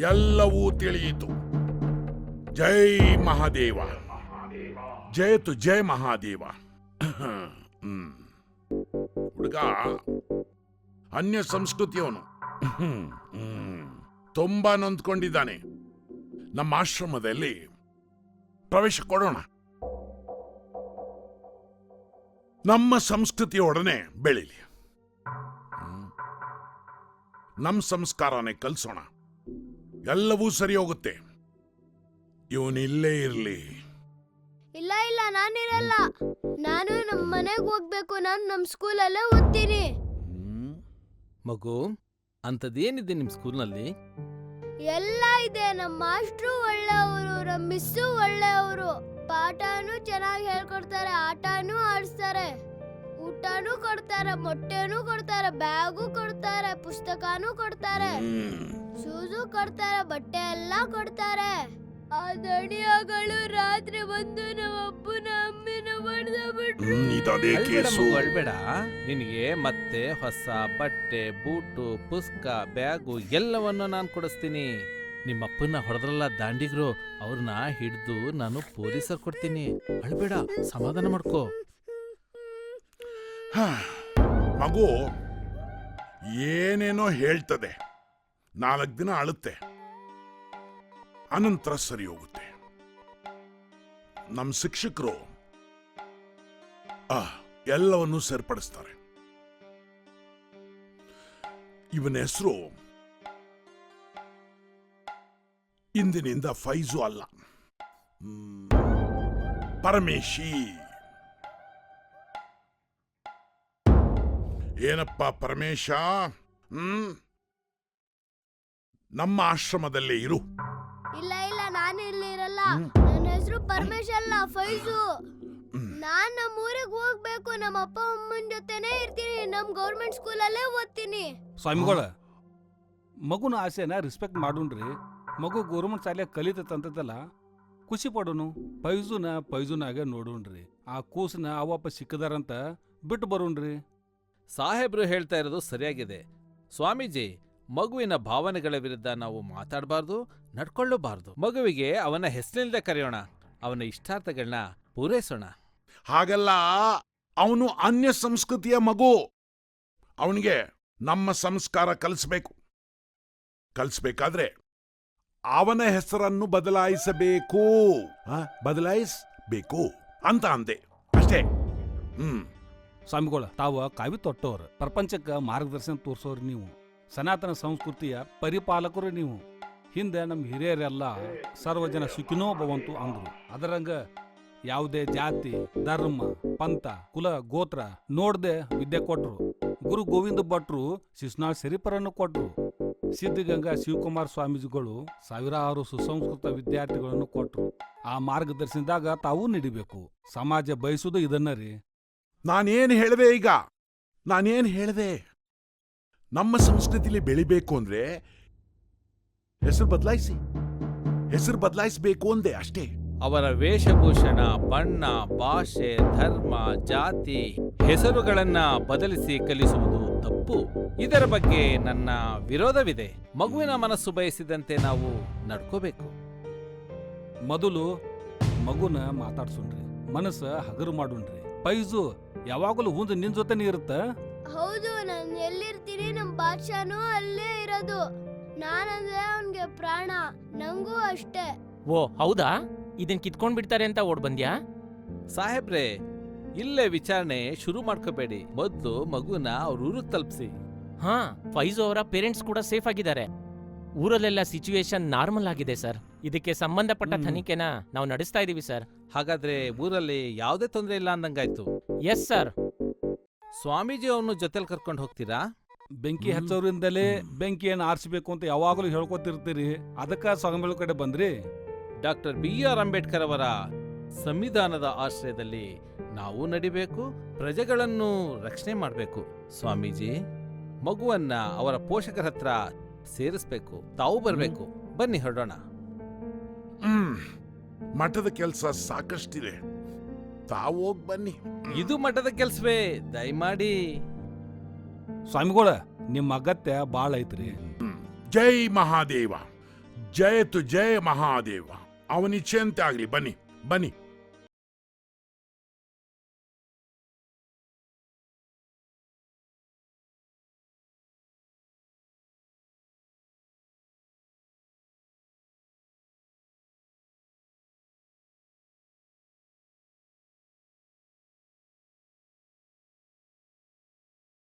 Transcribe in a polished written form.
ಎಲ್ಲವೂ ತಿಳಿಯಿತು. ಜೈ ಮಹಾದೇವ, ಜಯತು ಜಯ ಮಹಾದೇವ. ಹುಡುಗ ಅನ್ಯ ಸಂಸ್ಕೃತಿಯವನು, ತುಂಬಾ ನೊಂದ್ಕೊಂಡಿದ್ದಾನೆ. ನಮ್ಮ ಆಶ್ರಮದಲ್ಲಿ ಪ್ರವೇಶ ಕೊಡೋಣ. ನಮ್ಮ ಸಂಸ್ಕೃತಿಯೊಡನೆ ಬೆಳೀಲಿ, ನಮ್ಮ ಸಂಸ್ಕಾರನೇ ಕಲಿಸೋಣ. ಎಲ್ಲವೂ ಸರಿ ಹೋಗುತ್ತೆ. ಇವನಿಲ್ಲೇ ಇರ್ಲಿ. ಇಲ್ಲ ಇಲ್ಲ, ನಾನಿರಲ್ಲ. ನಾನು ನಮ್ಮ ಮನೆಗೆ ಹೋಗ್ಬೇಕು. ನಾನು ನಮ್ಮ ಸ್ಕೂಲಲ್ಲೇ ಓದ್ತೀನಿ. ಮಗು, ಅಂಥದ್ದೇನಿದೆ ನಿಮ್ಮ ಸ್ಕೂಲ್ನಲ್ಲಿ? ಎಲ್ಲ ಇದೆ. ನಮ್ಮ ಮಾಸ್ಟ್ರು ಒಳ್ಳೆಯವರು, ನಮ್ಮ ಮಿಸ್ಸು ಒಳ್ಳೆಯವರು. ಪಾಠನೂ ಚೆನ್ನಾಗಿ ಹೇಳ್ಕೊಡ್ತಾರೆ, ಆಟನೂ ಆಡಿಸ್ತಾರೆ, ಊಟನೂ ಕೊಡ್ತಾರೆ, ಮೊಟ್ಟೆನೂ ಕೊಡ್ತಾರೆ, ಬ್ಯಾಗು ಕೊಡ್ತಾರೆ, ಪುಸ್ತಕನೂ ಕೊಡ್ತಾರೆ, ಶೂಸು ಕೊಡ್ತಾರೆ, ಬಟ್ಟೆ ಎಲ್ಲ ಕೊಡ್ತಾರೆ. ಆ ದಣಿಯಾಗಳು ರಾತ್ರಿ ಬಂದು ನಮ್ಮ ಅಪ್ಪನ ಅಮ್ಮಿನ ಅಳ್ಬೇಡ. ನಿನಗೆ ಮತ್ತೆ ಹೊಸ ಬಟ್ಟೆ, ಬೂಟು, ಪುಸ್ತಕ, ಬ್ಯಾಗು ಎಲ್ಲವನ್ನು ನಾನು ಕೊಡಿಸ್ತೀನಿ. ನಿಮ್ಮಪ್ಪನ ಹೊಡೆದ್ರಲ್ಲ ದಾಂಡಿಗ್ರು, ಅವ್ರನ್ನ ಹಿಡಿದು ನಾನು ಪೊಲೀಸರು ಕೊಡ್ತೀನಿ. ಅಳ್ಬೇಡ, ಸಮಾಧಾನ ಮಾಡ್ಕೋ. ಮಗು ಏನೇನೋ ಹೇಳ್ತದೆ, 4 ದಿನ ಅಳುತ್ತೆ, ಅನಂತರ ಸರಿ ಹೋಗುತ್ತೆ. ನಮ್ಮ ಶಿಕ್ಷಕರು ಎಲ್ಲವನ್ನೂ ಸರಿಪಡಿಸ್ತಾರೆ. ಇವನ ಹೆಸರು ಇಂದಿನಿಂದ ಫೈಜು ಅಲ್ಲ, ಪರಮೇಶಿ. ಏನಪ್ಪ ಪರಮೇಶ, ನಮ್ಮ ಆಶ್ರಮದಲ್ಲೇ ಇರು. ಇಲ್ಲ ಇಲ್ಲ, ನಾನು ಇಲ್ಲಿ ಇರಲ್ಲ. ನನ್ನ ಹೆಸರು ಪರಮೇಶ್ ಅಲ್ಲ, ಫೈಜು. ನಾನ್ ನಮ್ಮ ಊರಿಗೆ ಹೋಗ್ಬೇಕು. ನಮ್ಮ ಅಪ್ಪ ಅಮ್ಮನ ಜೊತೆನೇ ಇರ್ತೀನಿ. ನಮ್ ಗೌರ್ಮೆಂಟ್ ಸ್ಕೂಲಲ್ಲೇ ಓದ್ತೀನಿ. ಸ್ವಾಮಿಗಳ, ಮಗುನ ಆಸೆನ ರೆಸ್ಪೆಕ್ಟ್ ಮಾಡೋಣ್ರಿ. ಮಗು ಗೌರ್ಮೆಂಟ್ ಶಾಲೆ ಕಲಿತಂತದಲ್ಲ, ಖುಷಿ ಪಡೋನು. ಪೈಜುನಾಗ ನೋಡೋಣ್ರಿ. ಆ ಕೂಸನ ಅವಪ್ಪ ಸಿಕ್ಕದಾರಂತ ಬಿಟ್ಟು ಬರೋಣ್ರಿ. ಸಾಹೇಬ್ರು ಹೇಳ್ತಾ ಇರೋದು ಸರಿಯಾಗಿದೆ ಸ್ವಾಮೀಜಿ. ಮಗುವಿನ ಭಾವನೆಗಳ ವಿರುದ್ಧ ನಾವು ಮಾತಾಡಬಾರ್ದು, ನಡ್ಕೊಳ್ಳಬಾರ್ದು. ಮಗುವಿಗೆ ಅವನ ಹೆಸರಿನಿಂದ ಕರೆಯೋಣ, ಅವನ ಇಷ್ಟಾರ್ಥಗಳನ್ನ ಪೂರೈಸೋಣ. ಹಾಗಲ್ಲ, ಅವನು ಅನ್ಯ ಸಂಸ್ಕೃತಿಯ ಮಗು. ಅವನಿಗೆ ನಮ್ಮ ಸಂಸ್ಕಾರ ಕಲಿಸ್ಬೇಕಾದ್ರೆ ಅವನ ಹೆಸರನ್ನು ಬದಲಾಯಿಸಬೇಕು ಅಂತ ಅಂದೆ ಅಷ್ಟೇ. ಸ್ವಾಮಿಗಳ, ತಾವು ಕಾವಿ ತೊಟ್ಟವ್ರು, ಪ್ರಪಂಚಕ್ಕೆ ಮಾರ್ಗದರ್ಶನ ತೋರಿಸೋರು ನೀವು, ಸನಾತನ ಸಂಸ್ಕೃತಿಯ ಪರಿಪಾಲಕರು ನೀವು. ಹಿಂದೆ ನಮ್ಮ ಹಿರಿಯರೆಲ್ಲ ಸರ್ವಜನ ಸುಖಿನೋ ಭವಂತು ಅಂದ್ರು. ಅದರಂಗ ಯಾವುದೇ ಜಾತಿ, ಧರ್ಮ, ಪಂಥ, ಕುಲ, ಗೋತ್ರ ನೋಡ್ದೆ ವಿದ್ಯೆ ಕೊಟ್ರು. ಗುರು ಗೋವಿಂದ ಭಟ್ರು ಶಿಶುನಾಳ್ ಶರೀಫರನ್ನು ಕೊಟ್ರು. ಸಿದ್ಧಗಂಗಾ ಶಿವಕುಮಾರ್ ಸ್ವಾಮೀಜಿಗಳು ಸಾವಿರಾರು ಸುಸಂಸ್ಕೃತ ವಿದ್ಯಾರ್ಥಿಗಳನ್ನು ಕೊಟ್ರು. ಆ ಮಾರ್ಗದರ್ಶನದಾಗ ತಾವು ನಡಿಬೇಕು. ಸಮಾಜ ಬಯಸುವುದು ಇದನ್ನ ರೀ. ನಾನೇನ್ ಹೇಳ್ದೆ? ನಮ್ಮ ಸಂಸ್ಕೃತಿಲಿ ಬೆಳಿಬೇಕು ಅಂದ್ರೆ ಹೆಸರು ಬದಲಾಯಿಸಬೇಕು ಅಂದೆ ಅಷ್ಟೇ. ಅವರ ವೇಷಭೂಷಣ, ಬಣ್ಣ, ಭಾಷೆ, ಧರ್ಮ, ಜಾತಿ, ಹೆಸರುಗಳನ್ನ ಬದಲಿಸಿ ಕಲಿಸುವುದು ತಪ್ಪು. ಇದರ ಬಗ್ಗೆ ನನ್ನ ವಿರೋಧವಿದೆ. ಮಗುವಿನ ಮನಸ್ಸು ಬಯಸಿದಂತೆ ನಾವು ನಡ್ಕೋಬೇಕು. ಮೊದಲು ಮಗುನ ಮಾತಾಡ್ಸೋಣ್ರಿ, ಮನಸ್ಸ ಹಗರು ಮಾಡೋಣ್ರಿ. ಪೈಜು ಯಾವಾಗಲೂ ಮುಂದೆ ನಿನ್ ಜೊತೆನೇ ಇರುತ್ತ. ಹೌದು, ನಾನು ಎಲ್ಲಿರ್ತೀನಿ ನಮ್ಮ ಬಾದ್ಶಾನು ಅಲ್ಲೇ ಇರೋದು. ನಾನಂದ್ರೆ ಅವನ್ಗೆ ಪ್ರಾಣ. ನಂಗೂ ಅಷ್ಟೇ. ಓ ಹೌದಾ? ಇದನ್ ಕಿತ್ಕೊಂಡ್ ಬಿಡ್ತಾರೆ ಅಂತ ಓಡ್ ಬಂದ್ಯಾ? ಸಾಹೇಬ್ರೆ, ಇಲ್ಲೇ ವಿಚಾರಣೆ ಶುರು ಮಾಡ್ಕೋಬೇಡಿ. ಮೊದ್ಲು ಮಗುನ ಅವ್ರ ಊರಿಗೆ ತಲುಪಿಸಿ. ಹಾ, ಫೈಜು ಅವರ ಪೇರೆಂಟ್ಸ್ ಕೂಡ ಸೇಫ್ ಆಗಿದ್ದಾರೆ. ಊರಲ್ಲೆಲ್ಲ ಸಿಚುವೇಶನ್ ನಾರ್ಮಲ್ ಆಗಿದೆ ಸರ್. ಇದಕ್ಕೆ ಸಂಬಂಧಪಟ್ಟ ತನಿಖೆನ ನಾವು ನಡೆಸ್ತಾ ಇದೀವಿ ಸರ್. ಹಾಗಾದ್ರೆ ಊರಲ್ಲಿ ಯಾವುದೇ ತೊಂದರೆ ಇಲ್ಲ ಅಂದಂಗಾಯ್ತು. Yes sir. ಸ್ವಾಮೀಜಿ ಅವನು ಜೊತೆಲಿ ಕರ್ಕೊಂಡು ಹೋಗ್ತೀರಾ? ಬೆಂಕಿ ಹಚ್ಚೋರಿಂದಲೇ ಬೆಂಕಿಯನ್ನು ಆರಿಸಬೇಕು ಅಂತ ಯಾವಾಗಲೂ ಹೇಳ್ಕೊತಿರ್ತೀರಿ. ಅದಕ್ಕ ಸ್ವಾಮಿಗಳ ಕಡೆ ಬಂದ್ರಿ. ಡಾಕ್ಟರ್ BR ಅಂಬೇಡ್ಕರ್ ಅವರ ಸಂವಿಧಾನದ ಆಶ್ರಯದಲ್ಲಿ ನಾವು ನಡಿಬೇಕು, ಪ್ರಜೆಗಳನ್ನು ರಕ್ಷಣೆ ಮಾಡಬೇಕು. ಸ್ವಾಮೀಜಿ, ಮಗುವನ್ನ ಅವರ ಪೋಷಕರ ಹತ್ರ ಸೇರಿಸ್ಬೇಕು. ತಾವು ಬರ್ಬೇಕು. ಬನ್ನಿ ಹೊರಡೋಣ. ಮಠದ ಕೆಲಸ ಸಾಕಷ್ಟಿದೆ, ತಾವು ಹೋಗ್ ಬನ್ನಿ. ಇದು ಮಠದ ಕೆಲ್ಸವೇ, ದಯಮಾಡಿ. ಸ್ವಾಮಿಗಳ, ನಿಮ್ಮ ಅಗತ್ಯ ಬಾಳ ಐತ್ರಿ. ಜೈ ಮಹಾದೇವ, ಜಯತು ಜಯ ಮಹಾದೇವ. ಅವನಿಚ್ಛೆಯಂತೆ ಆಗ್ಲಿ. ಬನ್ನಿ ಬನ್ನಿ.